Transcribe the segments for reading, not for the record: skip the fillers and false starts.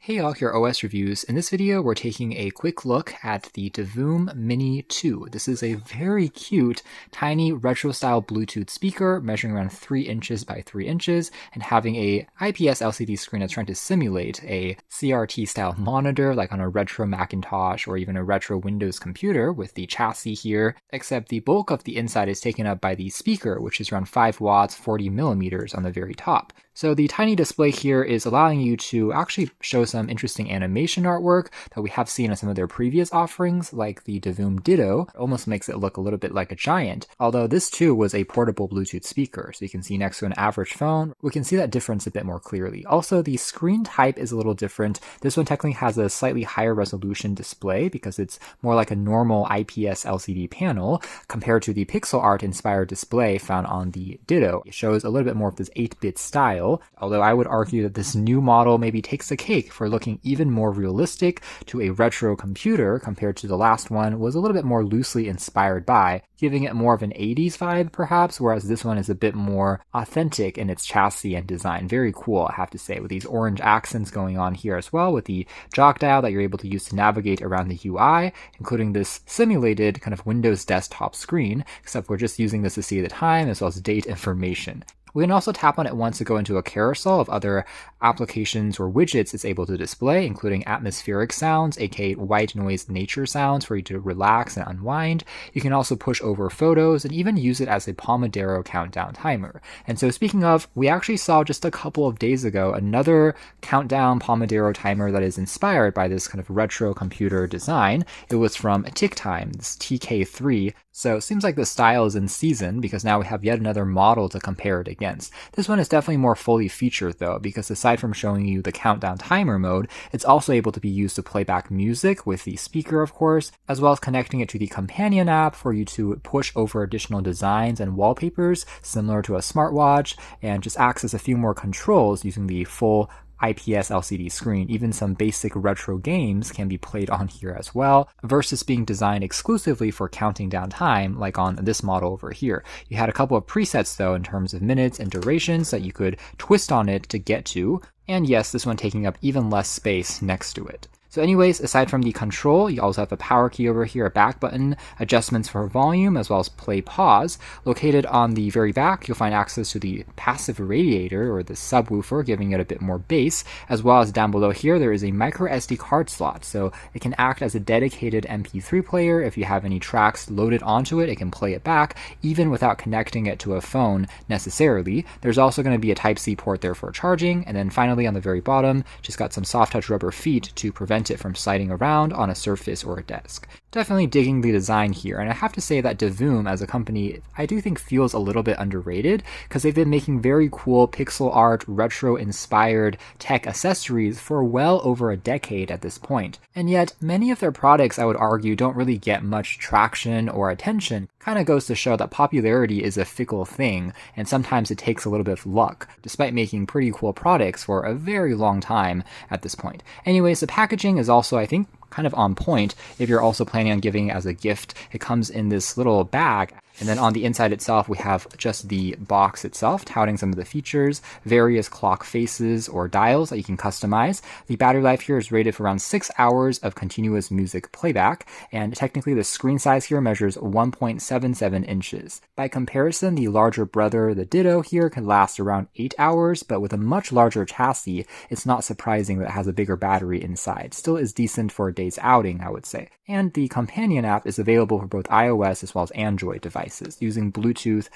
Hey all, here are OS Reviews. In this video, we're taking a quick look at the Divoom MiniToo. This is a very cute, tiny retro-style Bluetooth speaker measuring around 3 inches by 3 inches and having a IPS LCD screen that's trying to simulate a CRT-style monitor like on a retro Macintosh or even a retro Windows computer with the chassis here, except the bulk of the inside is taken up by the speaker, which is around 5 watts, 40 millimeters on the very top. So the tiny display here is allowing you to actually show some interesting animation artwork that we have seen in some of their previous offerings, like the Divoom Ditto. It almost makes it look a little bit like a giant, although this too was a portable Bluetooth speaker. So you can see next to an average phone, we can see that difference a bit more clearly. Also, the screen type is a little different. This one technically has a slightly higher resolution display because it's more like a normal IPS LCD panel compared to the pixel art inspired display found on the Ditto. It shows a little bit more of this 8-bit style. Although I would argue that this new model maybe takes the cake for looking even more realistic to a retro computer compared to the last one was a little bit more loosely inspired by, giving it more of an 80s vibe perhaps, whereas this one is a bit more authentic in its chassis and design. Very cool, I have to say, with these orange accents going on here as well, with the jog dial that you're able to use to navigate around the UI, including this simulated kind of Windows desktop screen, except we're just using this to see the time as well as date information. We can also tap on it once to go into a carousel of other applications or widgets it's able to display, including atmospheric sounds, aka white noise nature sounds for you to relax and unwind. You can also push over photos and even use it as a Pomodoro countdown timer. And so speaking of, we actually saw just a couple of days ago another countdown Pomodoro timer that is inspired by this kind of retro computer design. It was from TickTime, this TK3. So it seems like the style is in season because now we have yet another model to compare it against. This one is definitely more fully featured though, because aside from showing you the countdown timer mode, it's also able to be used to play back music with the speaker, of course, as well as connecting it to the companion app for you to push over additional designs and wallpapers similar to a smartwatch and just access a few more controls using the full IPS LCD screen. Even some basic retro games can be played on here as well, versus being designed exclusively for counting down time like on this model over here. You had a couple of presets though in terms of minutes and durations that you could twist on it to get to, and yes, this one taking up even less space next to it. So anyways, aside from the control, you also have a power key over here, a back button, adjustments for volume, as well as play pause. Located on the very back, you'll find access to the passive radiator or the subwoofer, giving it a bit more bass, as well as down below here, there is a micro SD card slot. So it can act as a dedicated MP3 player. If you have any tracks loaded onto it, it can play it back, even without connecting it to a phone necessarily. There's also going to be a Type-C port there for charging. And then finally on the very bottom, just got some soft touch rubber feet to prevent it from sliding around on a surface or a desk. Definitely digging the design here, and I have to say that Divoom as a company I do think feels a little bit underrated because they've been making very cool pixel art, retro inspired tech accessories for well over a decade at this point. And yet many of their products, I would argue, don't really get much traction or attention. Kind of goes to show that popularity is a fickle thing, and sometimes it takes a little bit of luck, despite making pretty cool products for a very long time at this point. Anyways, the packaging is also, I think, kind of on point if you're also planning on giving it as a gift. It comes in this little bag, and then on the inside itself we have just the box itself touting some of the features, various clock faces or dials that you can customize. The battery life here is rated for around 6 hours of continuous music playback, and technically the screen size here measures 1.77 inches. By comparison, the larger brother, the Ditto here, can last around 8 hours, but with a much larger chassis, it's not surprising that it has a bigger battery inside. Still is decent for a day's outing, I would say. And the companion app is available for both iOS as well as Android devices using Bluetooth,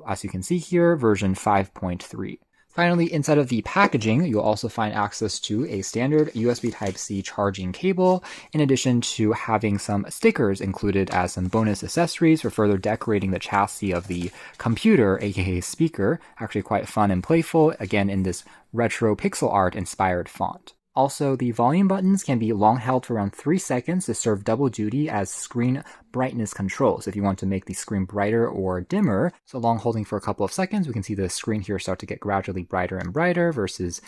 as you can see here, version 5.3. Finally, inside of the packaging, you'll also find access to a standard USB Type-C charging cable, in addition to having some stickers included as some bonus accessories for further decorating the chassis of the computer, aka speaker. Actually quite fun and playful, again in this retro pixel art inspired font. Also, the volume buttons can be long held for around 3 seconds to serve double duty as screen brightness controls. If you want to make the screen brighter or dimmer, so long holding for a couple of seconds, we can see the screen here start to get gradually brighter and brighter versus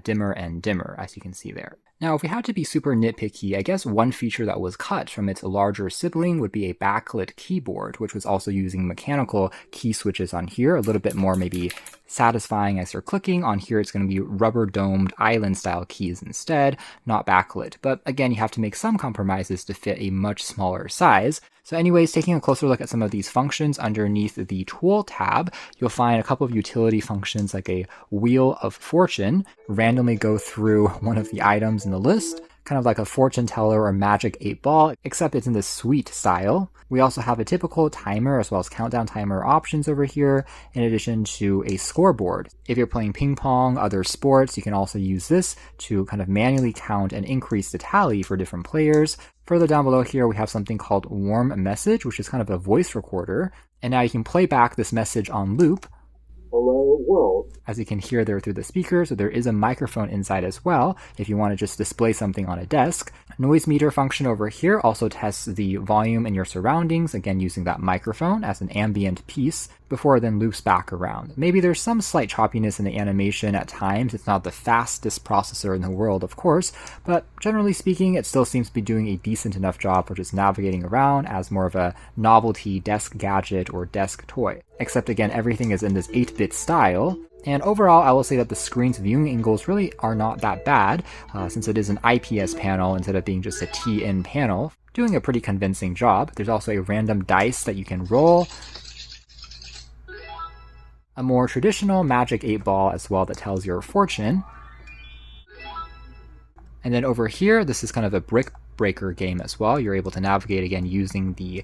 dimmer and dimmer, as you can see there. Now, if we had to be super nitpicky, I guess one feature that was cut from its larger sibling would be a backlit keyboard, which was also using mechanical key switches on here, a little bit more maybe satisfying as you're clicking. On here, it's going to be rubber-domed island-style keys instead, not backlit. But again, you have to make some compromises to fit a much smaller size. So anyways, taking a closer look at some of these functions underneath the Tool tab, you'll find a couple of utility functions like a Wheel of Fortune, randomly go through one of the items in the list, kind of like a fortune teller or magic 8-ball, except it's in this sweet style. We also have a typical timer as well as countdown timer options over here, in addition to a scoreboard. If you're playing ping pong, other sports, you can also use this to kind of manually count and increase the tally for different players. Further down below here, we have something called Warm Message, which is kind of a voice recorder. And now you can play back this message on loop. Hello world. As you can hear there through the speaker, so there is a microphone inside as well if you want to just display something on a desk. Noise meter function over here also tests the volume in your surroundings, again using that microphone as an ambient piece, before it then loops back around. Maybe there's some slight choppiness in the animation at times. It's not the fastest processor in the world, of course, but generally speaking, it still seems to be doing a decent enough job for just navigating around as more of a novelty desk gadget or desk toy. Except again, everything is in this 8-bit style. And overall, I will say that the screen's viewing angles really are not that bad, since it is an IPS panel instead of being just a T-in panel, doing a pretty convincing job. There's also a random dice that you can roll, a more traditional magic 8-ball as well that tells your fortune. And then over here, this is kind of a brick breaker game as well. You're able to navigate again using the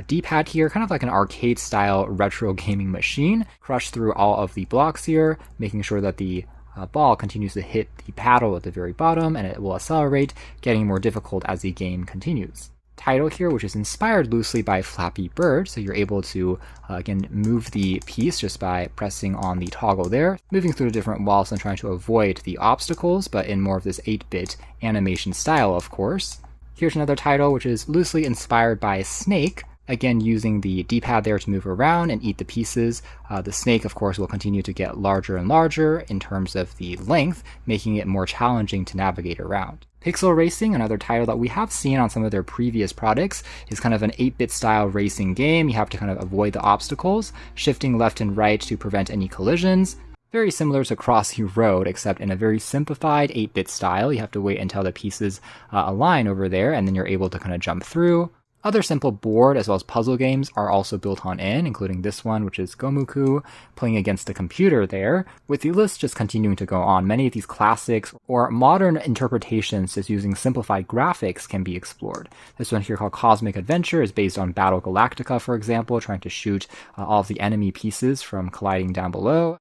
D-pad here, kind of like an arcade style retro gaming machine. Crush through all of the blocks here, making sure that the ball continues to hit the paddle at the very bottom, and it will accelerate, getting more difficult as the game continues. Title here, which is inspired loosely by Flappy Bird, so you're able to again move the piece just by pressing on the toggle there, moving through the different walls and trying to avoid the obstacles, but in more of this 8-bit animation style, of course. Here's another title which is loosely inspired by Snake, again using the D-pad there to move around and eat the pieces. The snake, of course, will continue to get larger and larger in terms of the length, making it more challenging to navigate around. Pixel Racing, another title that we have seen on some of their previous products, is kind of an 8-bit style racing game. You have to kind of avoid the obstacles, shifting left and right to prevent any collisions. Very similar to Crossy Road, except in a very simplified 8-bit style. You have to wait until the pieces align over there, and then you're able to kind of jump through. Other simple board as well as puzzle games are also built on in, including this one, which is Gomuku, playing against the computer there, with the list just continuing to go on. Many of these classics or modern interpretations just using simplified graphics can be explored. This one here called Cosmic Adventure is based on Battle Galactica, for example, trying to shoot all of the enemy pieces from colliding down below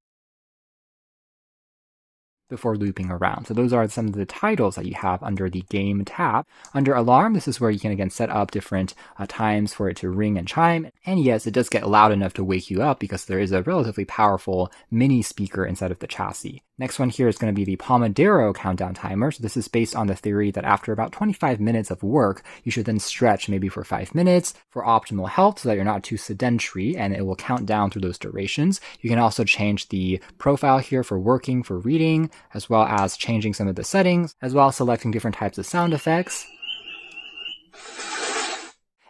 before looping around. So those are some of the titles that you have under the Game tab. Under Alarm, this is where you can again set up different times for it to ring and chime. And yes, it does get loud enough to wake you up because there is a relatively powerful mini speaker inside of the chassis. Next one here is going to be the Pomodoro countdown timer. So this is based on the theory that after about 25 minutes of work, you should then stretch maybe for 5 minutes for optimal health so that you're not too sedentary, and it will count down through those durations. You can also change the profile here for working, for reading, as well as changing some of the settings, as well as selecting different types of sound effects.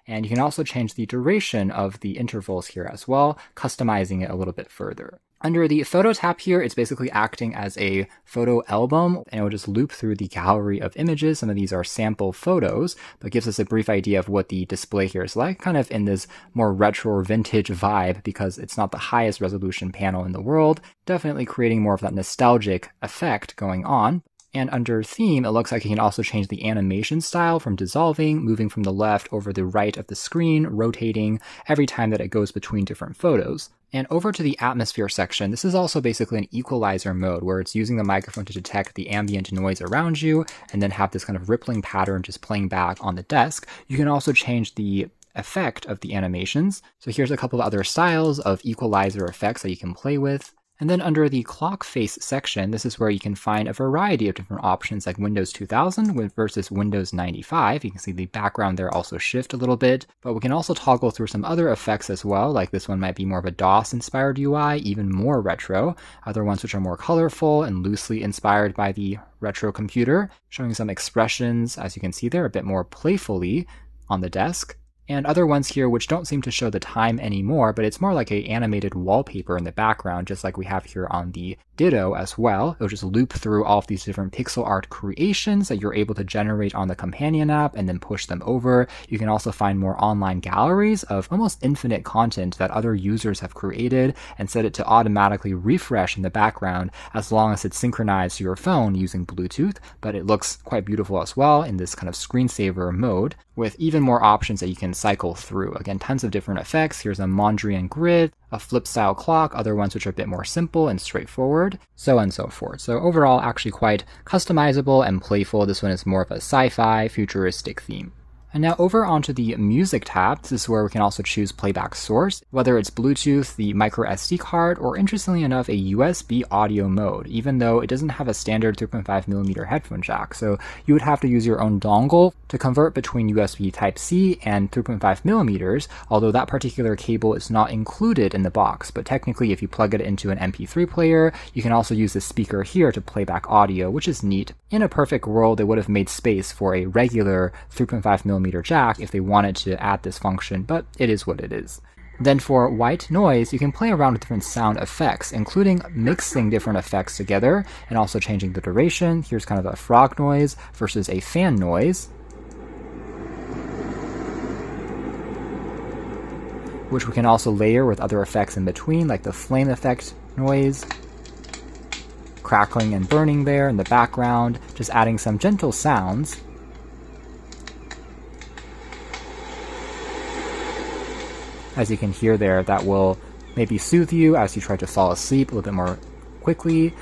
And you can also change the duration of the intervals here as well, customizing it a little bit further. Under the Photo tab here, it's basically acting as a photo album, and it will just loop through the gallery of images. Some of these are sample photos, but gives us a brief idea of what the display here is like, kind of in this more retro or vintage vibe, because it's not the highest resolution panel in the world, definitely creating more of that nostalgic effect going on. And under Theme, it looks like you can also change the animation style from dissolving, moving from the left over the right of the screen, rotating every time that it goes between different photos. And over to the Atmosphere section, this is also basically an equalizer mode where it's using the microphone to detect the ambient noise around you and then have this kind of rippling pattern just playing back on the desk. You can also change the effect of the animations. So here's a couple of other styles of equalizer effects that you can play with. And then under the clock face section, this is where you can find a variety of different options like Windows 2000 versus Windows 95. You can see the background there also shift a little bit, but we can also toggle through some other effects as well, like this one might be more of a DOS-inspired UI, even more retro. Other ones which are more colorful and loosely inspired by the retro computer, showing some expressions, as you can see there, a bit more playfully on the desk. And other ones here which don't seem to show the time anymore, but it's more like an animated wallpaper in the background, just like we have here on the Ditto as well. It'll just loop through all of these different pixel art creations that you're able to generate on the companion app and then push them over. You can also find more online galleries of almost infinite content that other users have created and set it to automatically refresh in the background as long as it's synchronized to your phone using Bluetooth, but it looks quite beautiful as well in this kind of screensaver mode with even more options that you can cycle through. Again, tons of different effects. Here's a Mondrian grid, a flip style clock, other ones which are a bit more simple and straightforward, so on and so forth. So overall, actually quite customizable and playful. This one is more of a sci-fi, futuristic theme. And now over onto the Music tab, this is where we can also choose playback source, whether it's Bluetooth, the micro SD card, or interestingly enough, a USB audio mode, even though it doesn't have a standard 3.5mm headphone jack. So you would have to use your own dongle to convert between USB Type-C and 3.5mm, although that particular cable is not included in the box. But technically, if you plug it into an MP3 player, you can also use the speaker here to play back audio, which is neat. In a perfect world, they would have made space for a regular 3.5mm jack if they wanted to add this function, but it is what it is. Then for white noise, you can play around with different sound effects, including mixing different effects together and also changing the duration. Here's kind of a frog noise versus a fan noise, which we can also layer with other effects in between, like the flame effect noise, crackling and burning there in the background, just adding some gentle sounds. As you can hear there, that will maybe soothe you as you try to fall asleep a little bit more quickly.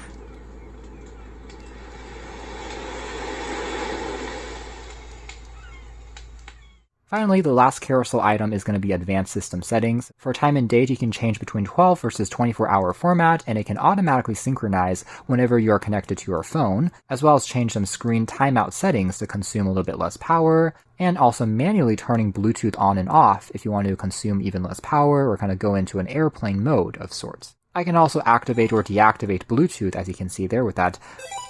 Finally, the last carousel item is going to be advanced system settings. For time and date, you can change between 12 versus 24-hour format, and it can automatically synchronize whenever you are connected to your phone, as well as change some screen timeout settings to consume a little bit less power, and also manually turning Bluetooth on and off if you want to consume even less power or kind of go into an airplane mode of sorts. I can also activate or deactivate Bluetooth, as you can see there with that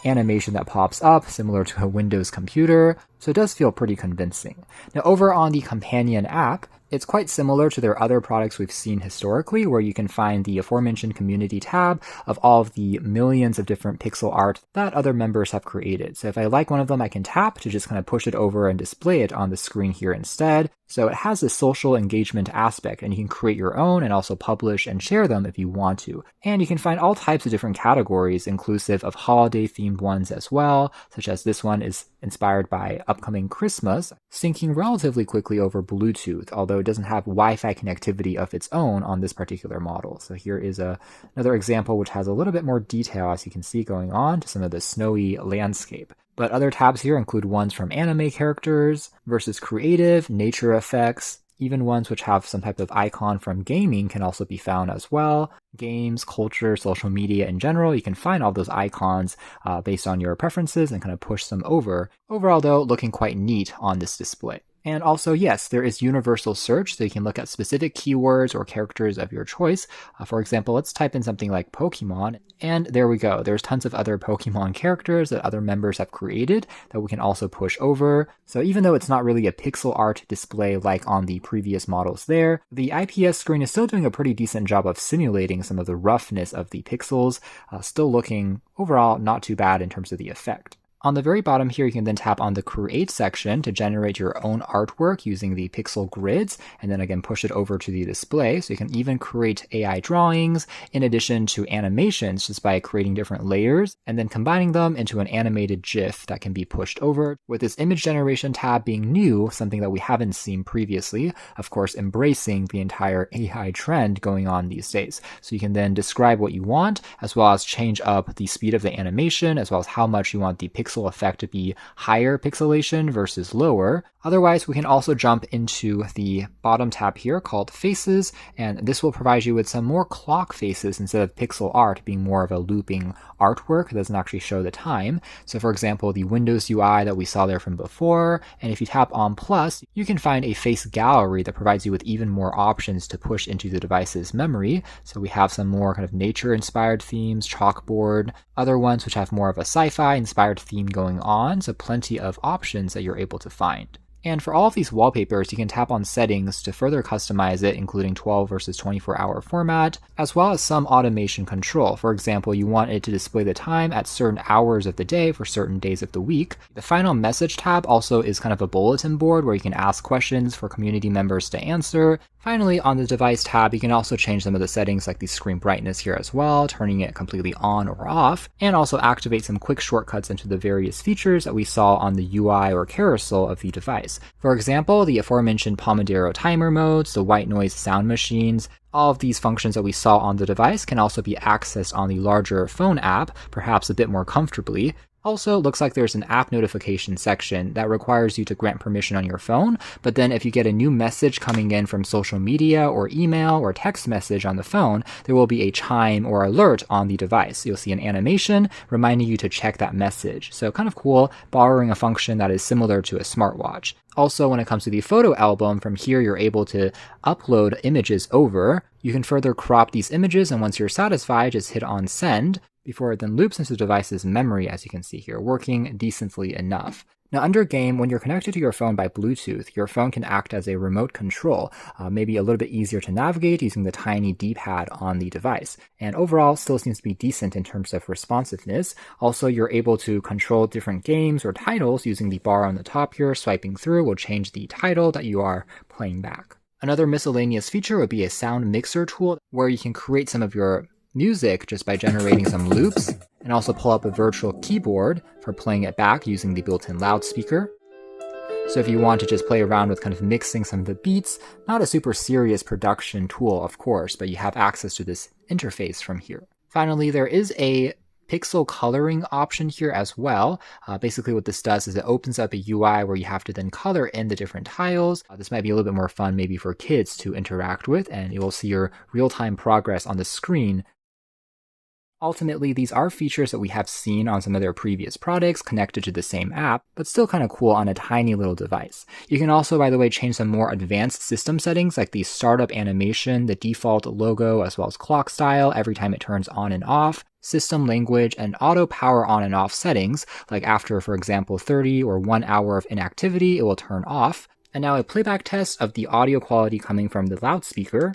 animation that pops up, similar to a Windows computer, so it does feel pretty convincing. Now over on the companion app, it's quite similar to their other products we've seen historically, where you can find the aforementioned community tab of all of the millions of different pixel art that other members have created. So if I like one of them, I can tap to just kind of push it over and display it on the screen here instead. So it has a social engagement aspect, and you can create your own and also publish and share them if you want to. And you can find all types of different categories, inclusive of holiday-themed ones as well, such as this one is inspired by upcoming Christmas, syncing relatively quickly over Bluetooth, although it doesn't have Wi-Fi connectivity of its own on this particular model. So here is another example which has a little bit more detail, as you can see, going on to some of the snowy landscape. But other tabs here include ones from anime characters versus creative, nature effects, even ones which have some type of icon from gaming can also be found as well. Games, culture, social media in general, you can find all those icons based on your preferences and kind of push them over. Overall though, looking quite neat on this display. And also, yes, there is universal search, so you can look at specific keywords or characters of your choice. For example, let's type in something like Pokemon, and there we go. There's tons of other Pokemon characters that other members have created that we can also push over. So even though it's not really a pixel art display like on the previous models there, the IPS screen is still doing a pretty decent job of simulating some of the roughness of the pixels, still looking overall not too bad in terms of the effect. On the very bottom here, you can then tap on the Create section to generate your own artwork using the pixel grids, and then again push it over to the display. So you can even create AI drawings in addition to animations just by creating different layers and then combining them into an animated GIF that can be pushed over. With this image generation tab being new, something that we haven't seen previously, of course embracing the entire AI trend going on these days. So you can then describe what you want, as well as change up the speed of the animation, as well as how much you want the pixel pixel effect to be higher pixelation versus lower. Otherwise, we can also jump into the bottom tab here called Faces, and this will provide you with some more clock faces instead of pixel art being more of a looping artwork that doesn't actually show the time. So for example, the Windows UI that we saw there from before, and if you tap on plus, you can find a face gallery that provides you with even more options to push into the device's memory. So we have some more kind of nature-inspired themes, chalkboard, other ones which have more of a sci-fi inspired theme going on, so plenty of options that you're able to find. And for all of these wallpapers, you can tap on settings to further customize it, including 12 versus 24-hour format, as well as some automation control. For example, you want it to display the time at certain hours of the day for certain days of the week. The final message tab also is kind of a bulletin board where you can ask questions for community members to answer. Finally, on the device tab, you can also change some of the settings like the screen brightness here as well, turning it completely on or off, and also activate some quick shortcuts into the various features that we saw on the UI or carousel of the device. For example, the aforementioned Pomodoro timer modes, the white noise sound machines, all of these functions that we saw on the device can also be accessed on the larger phone app, perhaps a bit more comfortably. Also, looks like there's an app notification section that requires you to grant permission on your phone, but then if you get a new message coming in from social media or email or text message on the phone, there will be a chime or alert on the device. You'll see an animation reminding you to check that message. So kind of cool, borrowing a function that is similar to a smartwatch. Also, when it comes to the photo album, from here you're able to upload images over. You can further crop these images, and once you're satisfied, just hit on send, before it then loops into the device's memory, as you can see here, working decently enough. Now under game, when you're connected to your phone by Bluetooth, your phone can act as a remote control, maybe a little bit easier to navigate using the tiny D-pad on the device. And overall, still seems to be decent in terms of responsiveness. Also, you're able to control different games or titles using the bar on the top here. Swiping through will change the title that you are playing back. Another miscellaneous feature would be a sound mixer tool where you can create some of your music just by generating some loops, and also pull up a virtual keyboard for playing it back using the built-in loudspeaker. So if you want to just play around with kind of mixing some of the beats, not a super serious production tool, of course, but you have access to this interface from here. Finally, there is a pixel coloring option here as well. Basically what this does is it opens up a UI where you have to then color in the different tiles. This might be a little bit more fun maybe for kids to interact with, and you will see your real-time progress on the screen. Ultimately, these are features that we have seen on some of their previous products connected to the same app, but still kind of cool on a tiny little device. You can also, by the way, change some more advanced system settings like the startup animation, the default logo, as well as clock style every time it turns on and off, system language, and auto power on and off settings, like after, for example, 30 or 1 hour of inactivity, it will turn off. And now a playback test of the audio quality coming from the loudspeaker.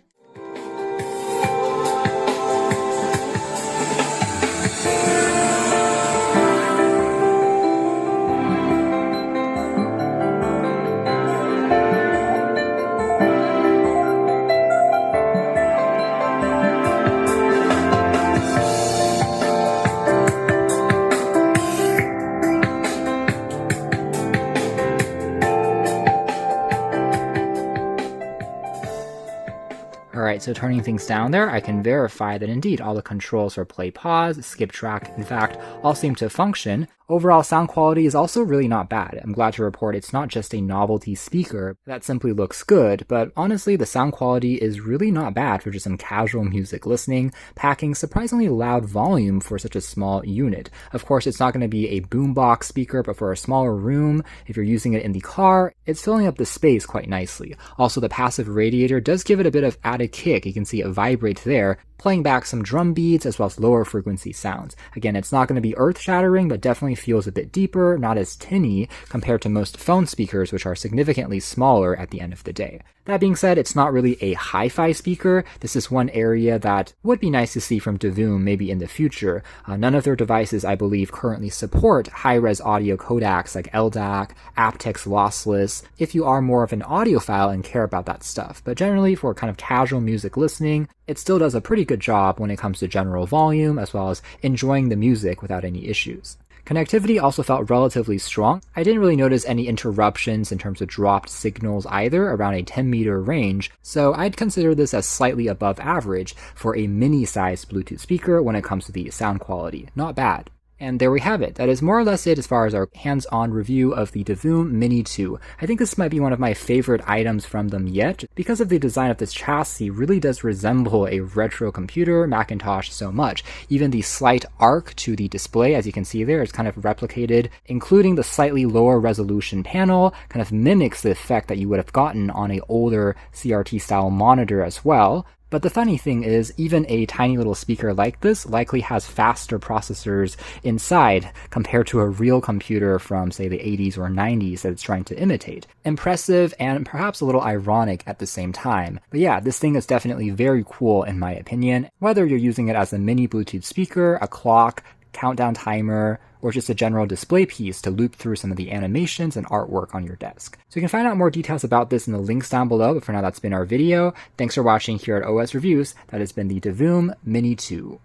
Alright, so turning things down there, I can verify that indeed all the controls for play, pause, skip track, in fact, all seem to function. Overall sound quality is also really not bad. I'm glad to report it's not just a novelty speaker that simply looks good, but honestly the sound quality is really not bad for just some casual music listening, packing surprisingly loud volume for such a small unit. Of course, it's not going to be a boombox speaker, but for a smaller room, if you're using it in the car, it's filling up the space quite nicely. Also, the passive radiator does give it a bit of added kick. You can see it vibrate there, playing back some drum beats as well as lower frequency sounds. Again, it's not going to be earth-shattering, but definitely feels a bit deeper, not as tinny compared to most phone speakers, which are significantly smaller at the end of the day. That being said, it's not really a hi-fi speaker. This is one area that would be nice to see from Divoom maybe in the future. None of their devices, I believe, currently support high-res audio codecs like LDAC, aptX lossless, if you are more of an audiophile and care about that stuff. But generally, for kind of casual music listening, it still does a pretty good job when it comes to general volume as well as enjoying the music without any issues. Connectivity also felt relatively strong. I didn't really notice any interruptions in terms of dropped signals either around a 10-meter range, so I'd consider this as slightly above average for a mini-sized Bluetooth speaker when it comes to the sound quality. Not bad. And there we have it. That is more or less it as far as our hands-on review of the Divoom MiniToo. I think this might be one of my favorite items from them yet, because of the design of this chassis really does resemble a retro computer, Macintosh, so much. Even the slight arc to the display, as you can see there, is kind of replicated, including the slightly lower resolution panel, kind of mimics the effect that you would have gotten on an older CRT-style monitor as well. But the funny thing is, even a tiny little speaker like this likely has faster processors inside compared to a real computer from, say, the 80s or 90s that it's trying to imitate. Impressive and perhaps a little ironic at the same time. But yeah, this thing is definitely very cool in my opinion, whether you're using it as a mini Bluetooth speaker, a clock, countdown timer, or just a general display piece to loop through some of the animations and artwork on your desk. So you can find out more details about this in the links down below, but for now that's been our video. Thanks for watching here at OS Reviews. That has been the Divoom MiniToo.